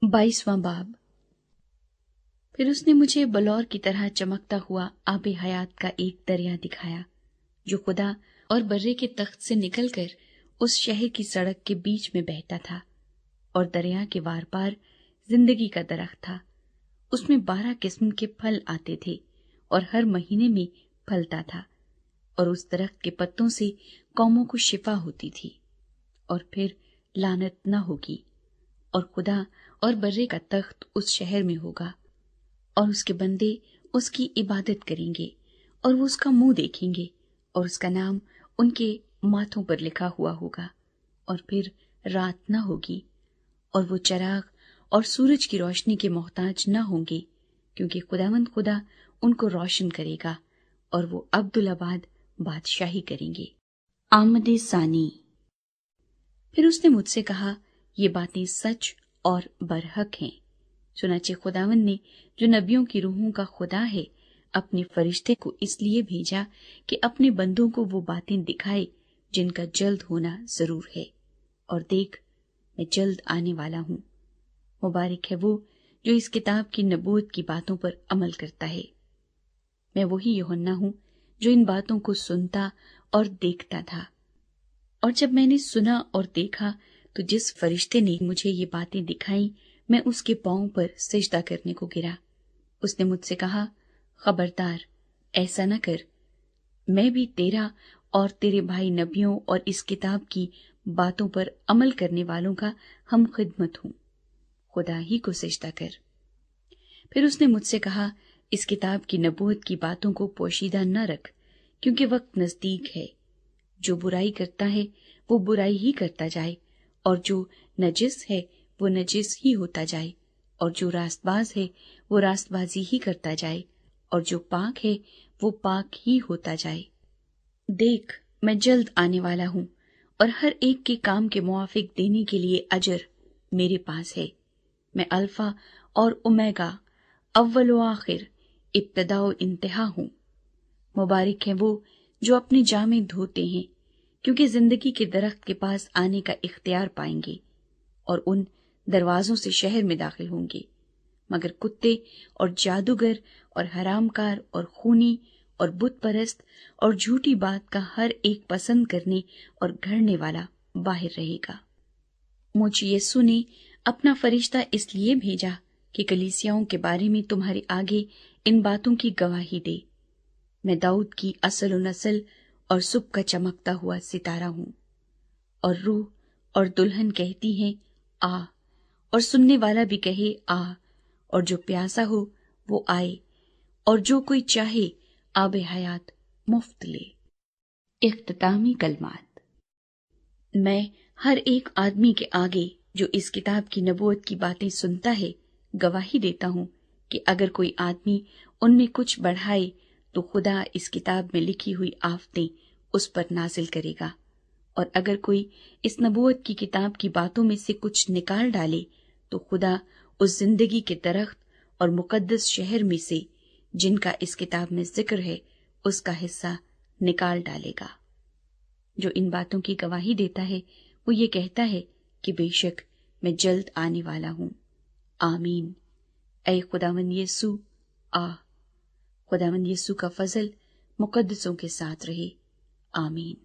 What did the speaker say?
22वां बाब। फिर उसने मुझे बलौर की तरह चमकता हुआ आबे हयात का एक दरिया दिखाया, जो खुदा और बर्रे के तख्त से निकलकर उस शहर की सड़क के बीच में बहता था, और दरिया के वार पार जिंदगी का दरख्त था। उसमें 12 किस्म के फल आते थे और हर महीने में फलता था, और उस दरख्त के पत्तों से कौमों को शिफा होती थी। और फिर लानत न होगी, और खुदा और बर्रे का तख्त उस शहर में होगा, और उसके बंदे उसकी इबादत करेंगे, और वो उसका मुंह देखेंगे, और उसका नाम उनके माथों पर लिखा हुआ होगा। और फिर रात न होगी, और वो चराग और सूरज की रोशनी के मोहताज न होंगे, क्योंकि खुदावंद खुदा उनको रोशन करेगा, और वो अब्दुल्लाबाद बादशाही करेंगे। आमदे सानी। फिर उसने मुझसे कहा, ये बातें सच और बरहक हैं। चुनाचे खुदावन ने, जो नबियों की रूहों का खुदा है, अपने फरिश्ते को इसलिए भेजा कि अपने बंदों को वो बातें दिखाए जिनका जल्द होना जरूर है। और देख, मैं जल्द आने वाला हूँ। मुबारक है वो जो इस किताब की नबूवत की बातों पर अमल करता है। मैं वही यूहन्ना हूँ जो इन बातों को सुनता और देखता था। और जब मैंने सुना और देखा, तो जिस फरिश्ते ने मुझे ये बातें दिखाई, मैं उसके पांव पर सिजदा करने को गिरा। उसने मुझसे कहा, खबरदार, ऐसा न कर। मैं भी तेरा और तेरे भाई नबियों और इस किताब की बातों पर अमल करने वालों का हम खिदमत हूं। खुदा ही को सिजदा कर। फिर उसने मुझसे कहा, इस किताब की नबूवत की बातों को पोशीदा न रख, क्योंकि वक्त नजदीक है। जो बुराई करता है वो बुराई ही करता जाए, और जो नजिस है वो नजिस ही होता जाए, और जो रास्तबाज है वो रास्तबाजी ही करता जाए, और जो पाक है वो पाक ही होता जाए। देख, मैं जल्द आने वाला हूँ, और हर एक के काम के मुआफिक देने के लिए अजर मेरे पास है। मैं अल्फा और ओमेगा, अव्वल व आखिर, इब्तदा व इंतहा हूँ। मुबारक है वो जो अपने जामे धोते हैं, क्योंकि जिंदगी के दरख्त के पास आने का इख्तियार पाएंगे, और उन दरवाजों से शहर में दाखिल होंगे। मगर कुत्ते और जादूगर और हरामकार और खूनी और बुत परस्त और झूठी बात का हर एक पसंद करने और घड़ने वाला बाहर रहेगा। मुझ यीशु ने अपना फरिश्ता इसलिए भेजा कि कलीसियाओं के बारे में तुम्हारे आगे इन बातों की गवाही दे। मैं दाऊद की असल व नस्ल और सुबह का चमकता हुआ सितारा हूँ। और रूह और दुल्हन कहती हैं, आ, और सुनने वाला भी कहे, आ, और जो प्यासा हो वो आए, और जो कोई चाहे आबे हयात मुफ्त ले। इख्तितामी कलमात। मैं हर एक आदमी के आगे जो इस किताब की नबूवत की बातें सुनता है गवाही देता हूँ कि अगर कोई आदमी उनमें कुछ बढ़ाए, तो खुदा इस किताब में लिखी हुई आफतें उस पर नाजिल करेगा, और अगर कोई इस नबूवत की किताब की बातों में से कुछ निकाल डाले, तो खुदा उस जिंदगी के दरख्त और मुकद्दस शहर में से, जिनका इस किताब में जिक्र है, उसका हिस्सा निकाल डालेगा। जो इन बातों की गवाही देता है वो ये कहता है कि बेशक मैं जल्द आने वाला हूँ। आमीन। ऐ खुदावंद यीशु, आ। खुदावंद यीशु का फजल मुकद्दसों के साथ रहे। आमीन।